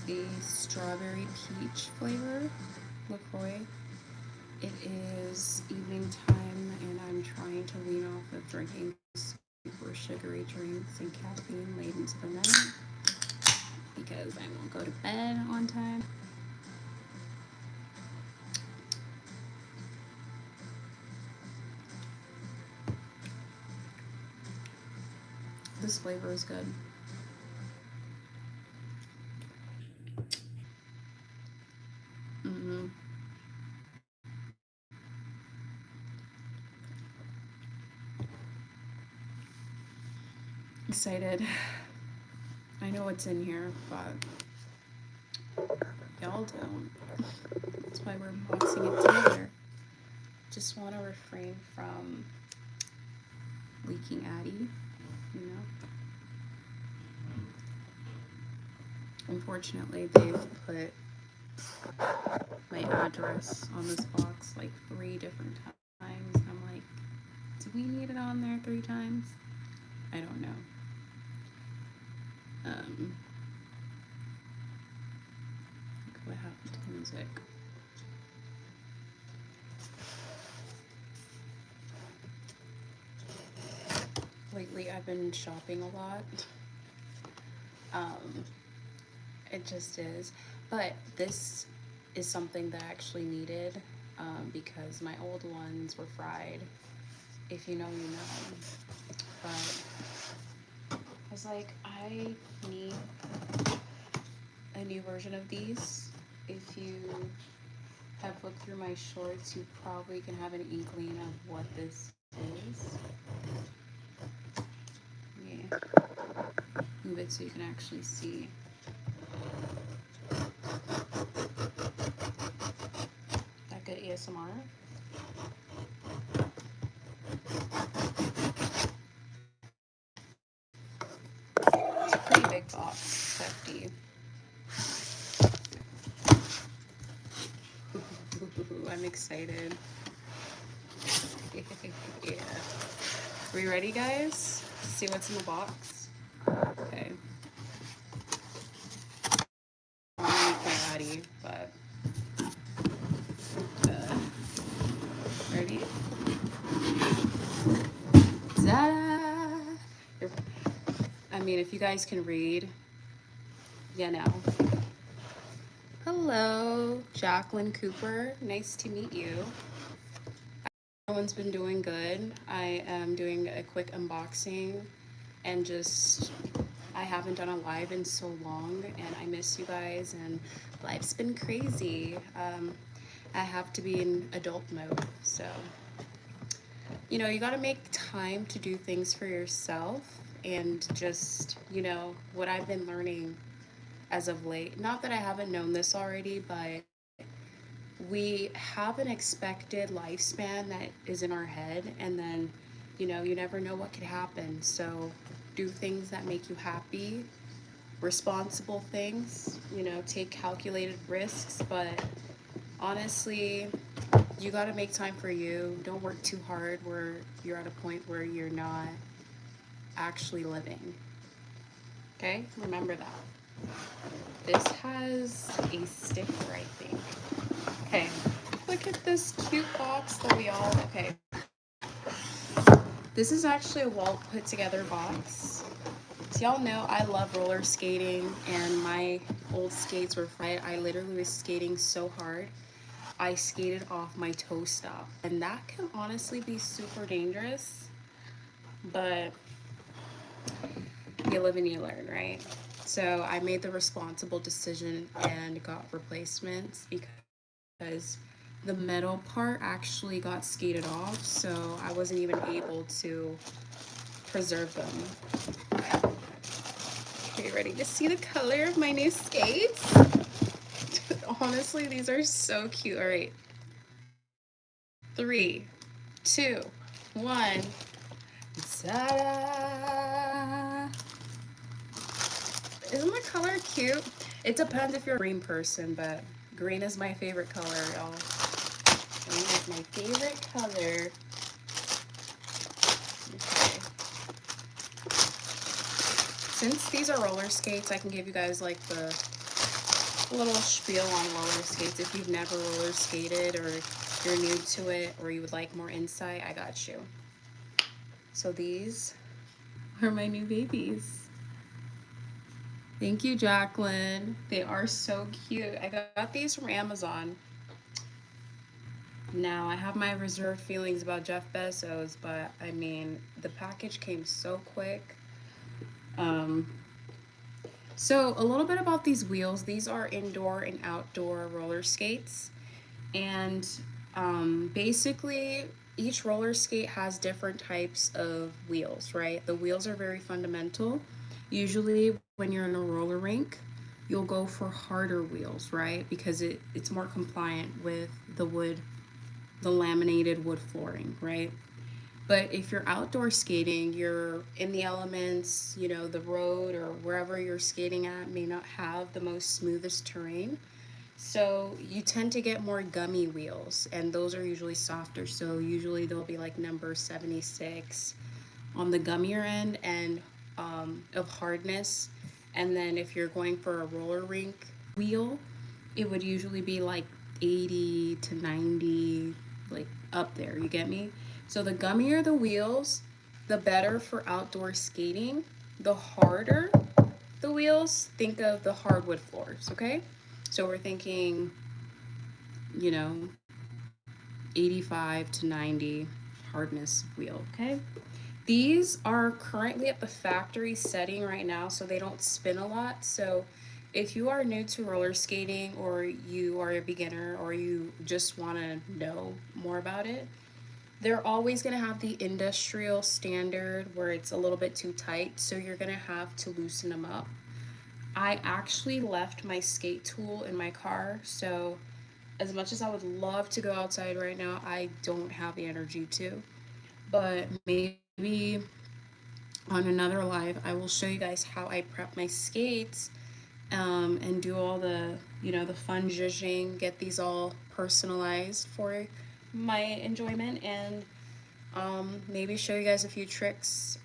the strawberry peach flavor LaCroix. It is evening time and I'm trying to wean off of drinking super sugary drinks and caffeine late into the night because I won't go to bed on time. This flavor is good. Mm-hmm. Excited. I know what's in here, but y'all don't. That's why we're unboxing it together. Just want to refrain from leaking Addie, you know. Unfortunately, they've put my address on this box like 3 different times. And I'm like, do we need it on there 3 times? I don't know. What happened to music? Lately, I've been shopping a lot. Um, it just is. But this is something that I actually needed because my old ones were fried. If you know, you know. But I was like, I need a new version of these. If you have looked through my shorts, you probably can have an inkling of what this is. Yeah. Move it so you can actually see. That good ASMR. It's a pretty big box, hefty. I'm excited. Yeah. Are we ready, guys? See what's in the box? Okay. I'm gonna make my Addie, but ready? Ta-da! I mean, if you guys can read, you know. Hello, Jacqueline Cooper. Nice to meet you. Everyone's been doing good. I am doing a quick unboxing and just I haven't done a live in so long and I miss you guys and life's been crazy. I have to be in adult mode, so you know, you got to make time to do things for yourself and just, you know, what I've been learning as of late. Not that I haven't known this already, but we have an expected lifespan that is in our head, and then, you know, you never know what could happen. So do things that make you happy, responsible things, you know, take calculated risks, but honestly, you got to make time for you. Don't work too hard where you're at a point where you're not actually living. Okay? Remember that. This has a sticker, I think. Okay. Look at this cute box that we all... Okay. This is actually a well put together box. So y'all know I love roller skating and my old skates were fried. I literally was skating so hard. I skated off my toe stop, and that can honestly be super dangerous, but you live and you learn, right? So I made the responsible decision and got replacements because the metal part actually got skated off, so I wasn't even able to preserve them. Are you ready to see the color of my new skates? Honestly, these are so cute. All right. 3, 2, 1. Ta-da! Isn't the color cute? It depends if you're a green person, but green is my favorite color, y'all. Green is my favorite color. Okay. Since these are roller skates, I can give you guys like the a little spiel on roller skates. If you've never roller skated or you're new to it or you would like more insight, I got you. So these are my new babies. Thank you, Jacqueline. They are so cute. I got these from Amazon. Now, I have my reserved feelings about Jeff Bezos, but I mean, the package came so quick. Um, so, a little bit about these wheels. These are indoor and outdoor roller skates. And basically, each roller skate has different types of wheels, right? The wheels are very fundamental. Usually, when you're in a roller rink, you'll go for harder wheels, right? Because it's more compliant with the laminated wood flooring, right? But if you're outdoor skating, you're in the elements, you know, the road or wherever you're skating at may not have the most smoothest terrain. So you tend to get more gummy wheels, and those are usually softer. So usually they'll be like number 76 on the gummier end and of hardness. And then if you're going for a roller rink wheel, it would usually be like 80 to 90, like up there. You get me? So the gummier the wheels, the better for outdoor skating. The harder the wheels, think of the hardwood floors, okay? So we're thinking, you know, 85 to 90 hardness wheel, okay? These are currently at the factory setting right now, so they don't spin a lot. So if you are new to roller skating or you are a beginner or you just want to know more about it, they're always going to have the industrial standard where it's a little bit too tight, so you're going to have to loosen them up. I actually left my skate tool in my car, so as much as I would love to go outside right now, I don't have the energy to. But maybe on another live, I will show you guys how I prep my skates and do all the, you know, the fun zhuzhing, get these all personalized for my enjoyment, and maybe show you guys a few tricks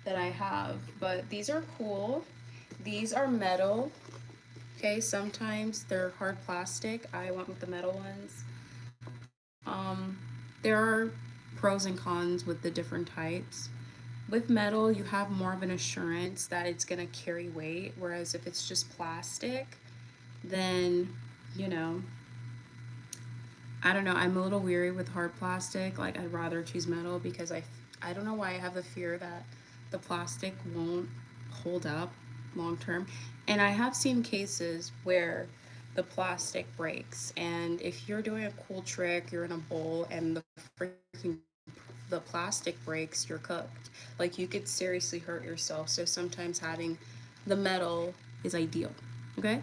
that I have. But these are cool. These are metal. Okay, sometimes they're hard plastic. I went with the metal ones. There are pros and cons with the different types. With metal, you have more of an assurance that it's gonna carry weight, whereas if it's just plastic, then, you know, I don't know, I'm a little weary with hard plastic. Like, I'd rather choose metal because I don't know why I have the fear that the plastic won't hold up long term. And I have seen cases where the plastic breaks, and if you're doing a cool trick, you're in a bowl and the plastic breaks, you're cooked. Like, you could seriously hurt yourself. So sometimes having the metal is ideal. Okay?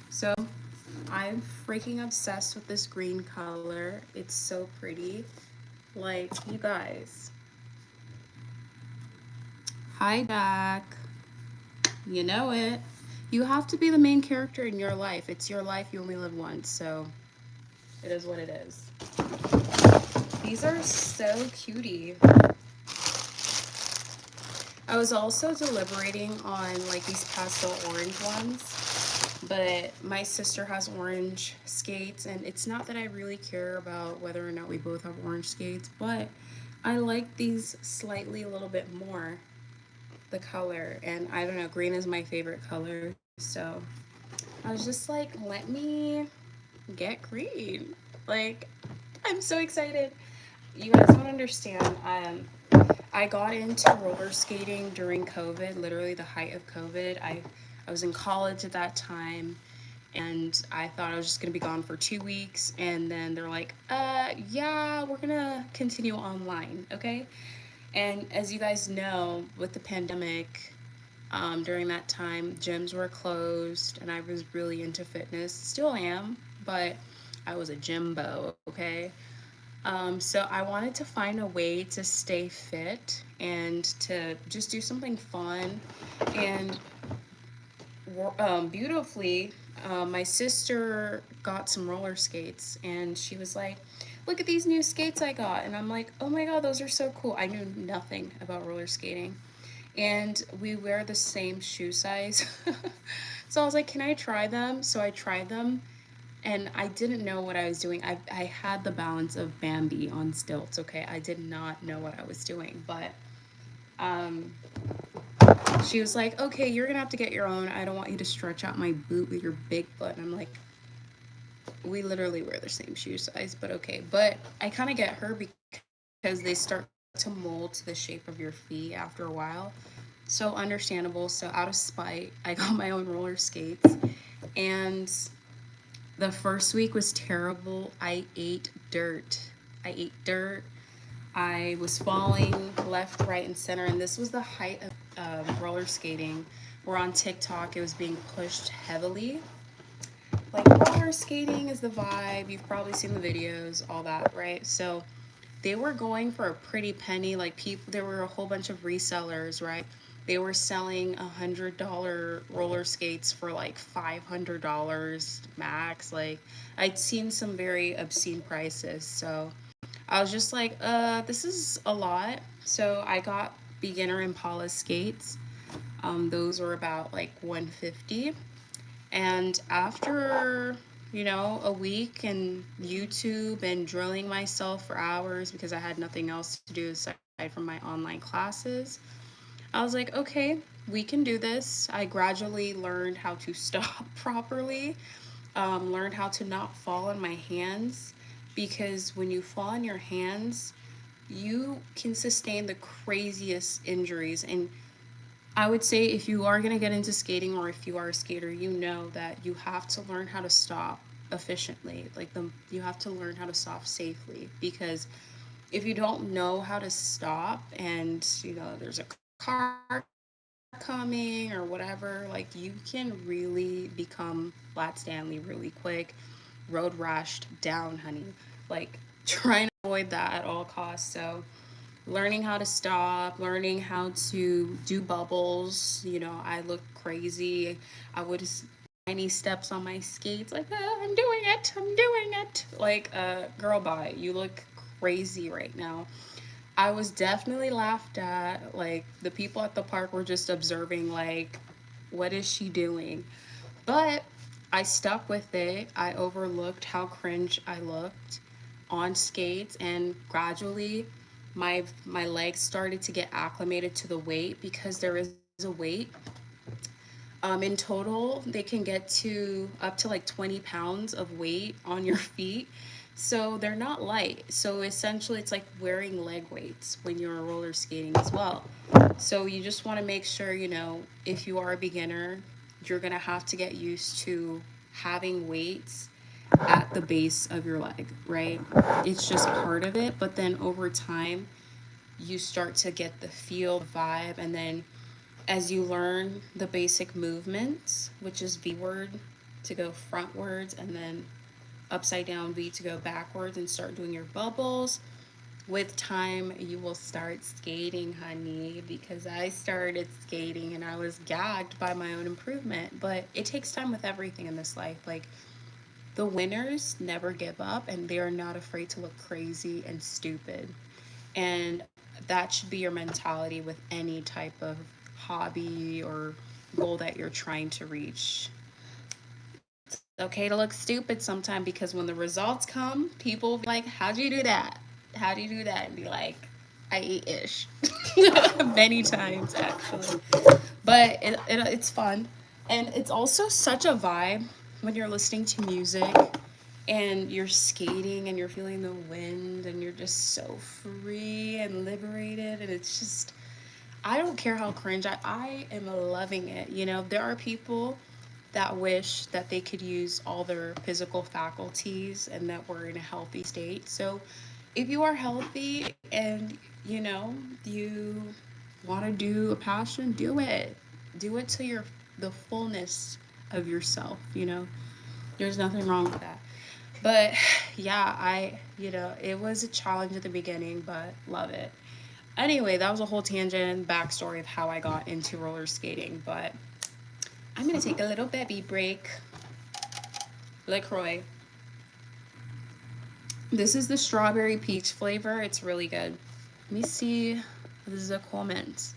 So I'm freaking obsessed with this green color. It's so pretty. Like, you guys. Hi, Dak. You know it. You have to be the main character in your life. It's your life. You only live once. So it is what it is. These are so cutie. I was also deliberating on like these pastel orange ones, but my sister has orange skates, and it's not that I really care about whether or not we both have orange skates, but I like these slightly a little bit more, the color, and I don't know, green is my favorite color, so I was just like, let me get green. Like, I'm so excited. You guys don't understand. I got into roller skating during COVID, literally the height of COVID. I was in college at that time, and I thought I was just gonna be gone for 2 weeks, and then they're like, yeah, we're gonna continue online, okay? And as you guys know, with the pandemic, during that time, gyms were closed, and I was really into fitness. Still am, but I was a gymbo, okay? So I wanted to find a way to stay fit and to just do something fun. And beautifully, my sister got some roller skates, and she was like, look at these new skates I got. And I'm like, oh my God, those are so cool. I knew nothing about roller skating. And we wear the same shoe size. So I was like, can I try them? So I tried them, and I didn't know what I was doing. I had the balance of Bambi on stilts, okay? I did not know what I was doing, but um, she was like, okay, you're gonna have to get your own. I don't want you to stretch out my boot with your big foot. And I'm like, we literally wear the same shoe size, but okay. But I kind of get her because they start to mold to the shape of your feet after a while. So understandable. So out of spite, I got my own roller skates. And the first week was terrible. I ate dirt. I ate dirt. I was falling left, right, and center. And this was the height of roller skating. We're on TikTok. It was being pushed heavily. Like, roller skating is the vibe. You've probably seen the videos, all that, right? So they were going for a pretty penny. Like, people, there were a whole bunch of resellers, right? They were selling $100 roller skates for like $500 max. Like, I'd seen some very obscene prices. So I was just like, this is a lot. So I got beginner Impala skates. Those were about like 150. And after, a week and YouTube and drilling myself for hours because I had nothing else to do aside from my online classes, I was like, okay, we can do this. I gradually learned how to stop properly, learned how to not fall on my hands, because when you fall on your hands, you can sustain the craziest injuries. And I would say if you are going to get into skating, or if you are a skater, you know that you have to learn how to stop efficiently. Like, you have to learn how to stop safely, because if you don't know how to stop, and there's a car coming or whatever, like, you can really become Flat Stanley really quick, road rashed down, honey. Like, trying to avoid that at all costs. So learning how to stop, learning how to do bubbles. I look crazy. I would tiny steps on my skates, like, I'm doing it, I'm doing it. Like, girl, bye. You look crazy right now. I was definitely laughed at. Like, the people at the park were just observing, like, what is she doing? But I stuck with it. I overlooked how cringe I looked on skates, and gradually my legs started to get acclimated to the weight, because there is a weight. In total, they can get to up to like 20 pounds of weight on your feet. So they're not light. So essentially, it's like wearing leg weights when you're roller skating as well. So you just want to make sure, if you are a beginner, you're going to have to get used to having weights at the base of your leg, right? It's just part of it. But then over time, you start to get the feel, the vibe, and then as you learn the basic movements, which is V word to go frontwards, and then upside down V to go backwards, and start doing your bubbles, with time you will start skating, honey, because I started skating and I was gagged by my own improvement. But it takes time with everything in this life. Like, the winners never give up, and they are not afraid to look crazy and stupid. And that should be your mentality with any type of hobby or goal that you're trying to reach. It's okay to look stupid sometime, because when the results come, people will be like, how'd you do that? How do you do that? And be like, I ate ish. Many times, actually. But it's fun. And it's also such a vibe when you're listening to music and you're skating and you're feeling the wind and you're just so free and liberated. And it's just, I don't care how cringe, I am loving it. There are people that wish that they could use all their physical faculties and that we're in a healthy state. So if you are healthy and you want to do a passion, do it. Do it to the fullness of yourself. There's nothing wrong with that. But yeah, it was a challenge at the beginning, but love it. Anyway, that was a whole tangent backstory of how I got into roller skating. But I'm gonna take a little baby break. LaCroix. This is the strawberry peach flavor. It's really good. Let me see. This is a comment.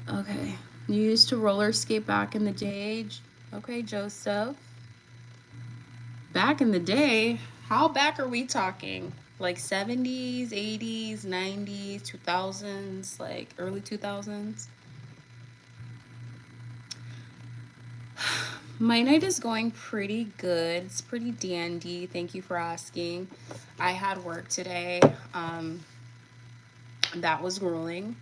Okay. You used to roller skate back in the day. Okay, Joseph. Back in the day? How back are we talking? Like 70s, 80s, 90s, 2000s, like early 2000s? My night is going pretty good. It's pretty dandy. Thank you for asking. I had work today. That was grueling.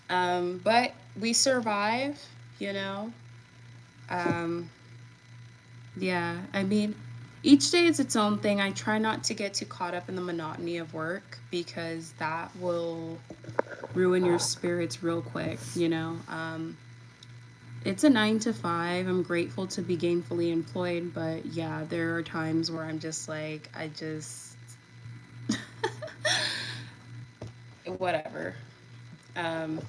But we survive, you know. Um, yeah, I mean, each day is its own thing. I try not to get too caught up in the monotony of work because that will ruin your spirits real quick, you know. It's a 9 to 5. I'm grateful to be gainfully employed, but yeah, there are times where I'm just like, I just, whatever. Um,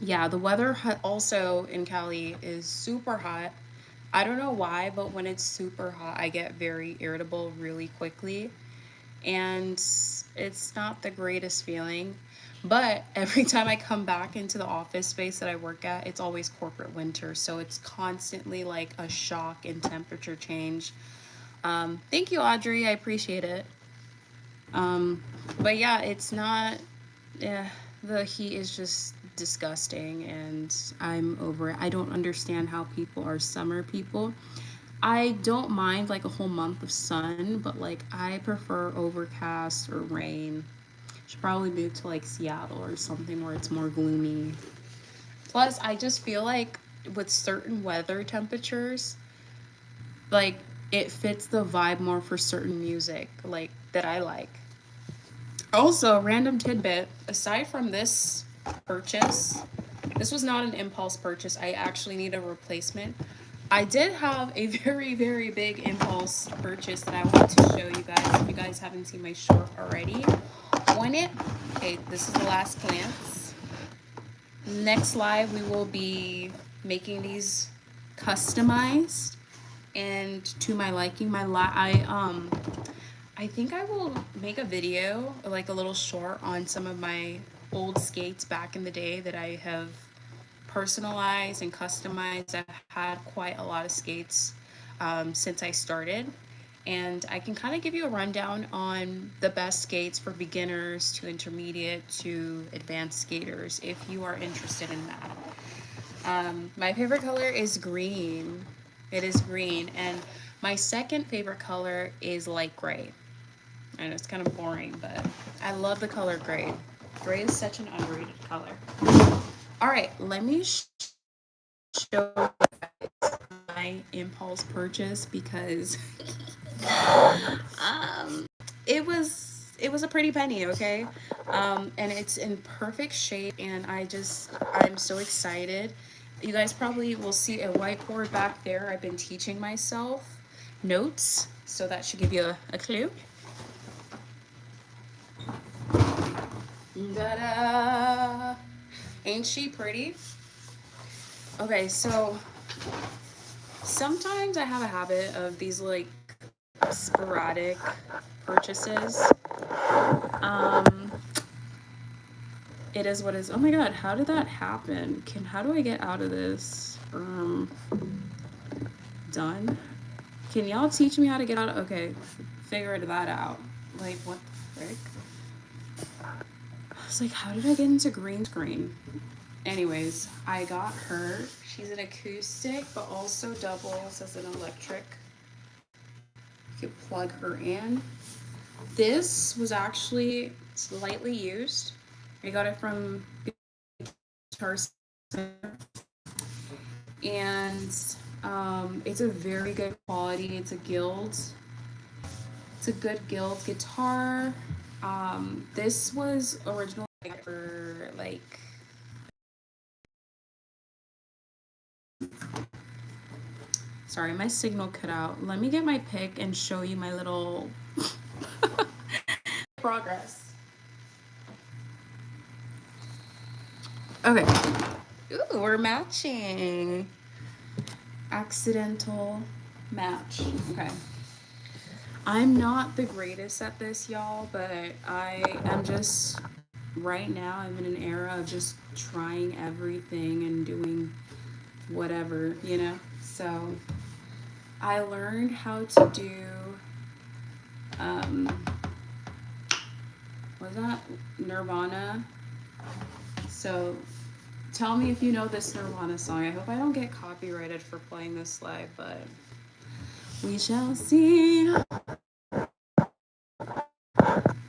yeah, the weather also in Cali is super hot. I don't know why, but when it's super hot, I get very irritable really quickly. And it's not the greatest feeling. But every time I come back into the office space that I work at, it's always corporate winter. So it's constantly like a shock in temperature change. Thank you, Audrey. I appreciate it. Um, but yeah, it's not, yeah, the heat is just disgusting and I'm over it. I don't understand how people are summer people. I don't mind like a whole month of sun, but like I prefer overcast or rain. Should probably move to like Seattle or something where it's more gloomy. Plus, I just feel like with certain weather temperatures, like it fits the vibe more for certain music like that I like. Also, random tidbit, aside from this purchase, this was not an impulse purchase. I actually need a replacement. I did have a very, very big impulse purchase that I want to show you guys if you guys haven't seen my short already. On it, okay, this is the last glance. Next live, we will be making these customized and to my liking. I think I will make a video, like a little short on some of my old skates back in the day that I have personalized and customized. I've had quite a lot of skates since I started. And I can kind of give you a rundown on the best skates for beginners to intermediate to advanced skaters if you are interested in that. My favorite color is green. It is green. And my second favorite color is light gray. I know it's kind of boring, but I love the color gray. Gray is such an underrated color. All right, let me show my impulse purchase because it was a pretty penny, okay? And it's in perfect shape, and I'm so excited. You guys probably will see a whiteboard back there. I've been teaching myself notes, so that should give you a clue. Ta-da! Ain't she pretty? Okay, so sometimes I have a habit of these like sporadic purchases. Um, it is what is. Oh my god, how did that happen? How do I get out of this? Done. Can y'all teach me how to get out? Okay, figure that out. Like what the frick? I was like, how did I get into green screen? Anyways, I got her. She's an acoustic, but also doubles as an electric. You could plug her in. This was actually slightly used. I got it from Guitar Center. And it's a very good quality. It's a Guild. It's a good Guild guitar. This was originally for like, sorry, my signal cut out. Let me get my pick and show you my little progress. Okay. Ooh, we're matching. Accidental match. Okay. I'm not the greatest at this, y'all, but I am just right now I'm in an era of just trying everything and doing whatever, you know? So I learned how to do, um, was that Nirvana? So tell me if you know this Nirvana song. I hope I don't get copyrighted for playing this live, but we shall see.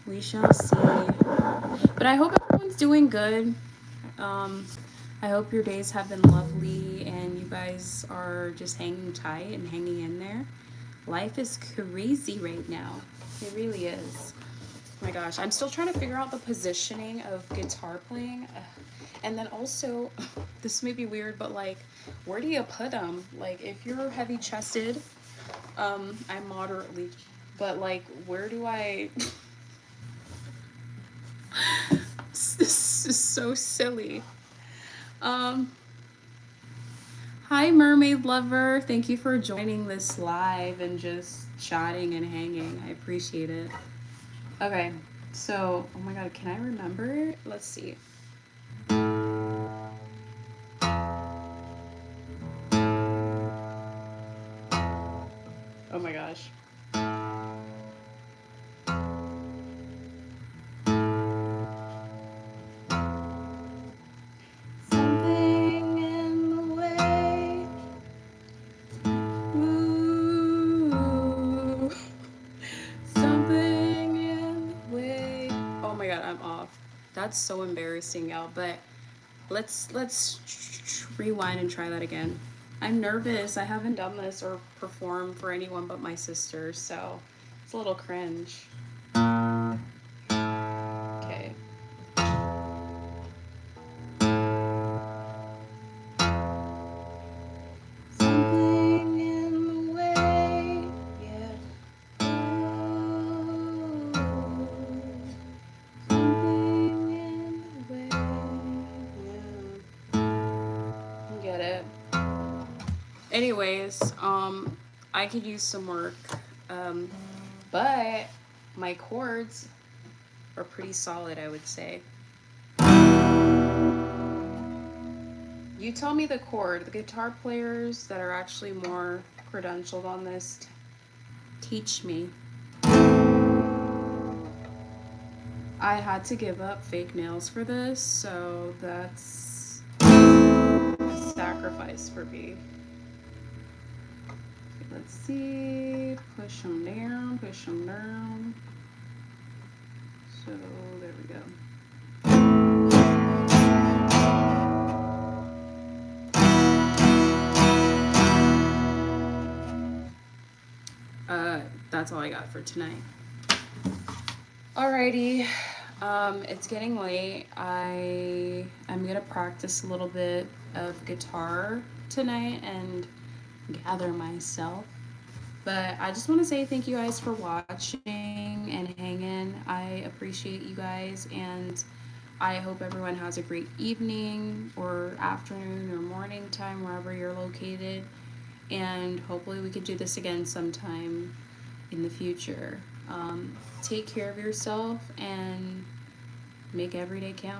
We shall see. But I hope everyone's doing good. Um, I hope your days have been lovely and you guys are just hanging tight and hanging in there. Life is crazy right now. It really is. Oh my gosh, I'm still trying to figure out the positioning of guitar playing. And then also, this may be weird, but like, where do you put them? Like, if you're heavy chested, I'm moderately, but like, where do I? This is so silly. Um, Hi, Mermaid Lover. Thank you for joining this live and just chatting and hanging. I appreciate it. Okay, so, oh my god, can I remember? Let's see. Oh my gosh. Something in the way. Ooh. Something in the way. Oh my god, I'm off. That's so embarrassing, y'all. But let's rewind and try that again. I'm nervous. I haven't done this or performed for anyone but my sister, so it's a little cringe. Okay. Something in the way, yeah. Ooh. Something in the way, yeah. Get it. Anyways, I could use some work, but my chords are pretty solid, I would say. You tell me the chord. The guitar players that are actually more credentialed on this, teach me. I had to give up fake nails for this, so that's a sacrifice for me. Okay, let's see. Push them down, push them down. So there we go. That's all I got for tonight. Alrighty, it's getting late. I'm gonna practice a little bit of guitar tonight and gather myself. But I just want to say thank you guys for watching and hanging. I appreciate you guys, and I hope everyone has a great evening or afternoon or morning time wherever you're located. And hopefully we could do this again sometime in the future. Take care of yourself and make every day count.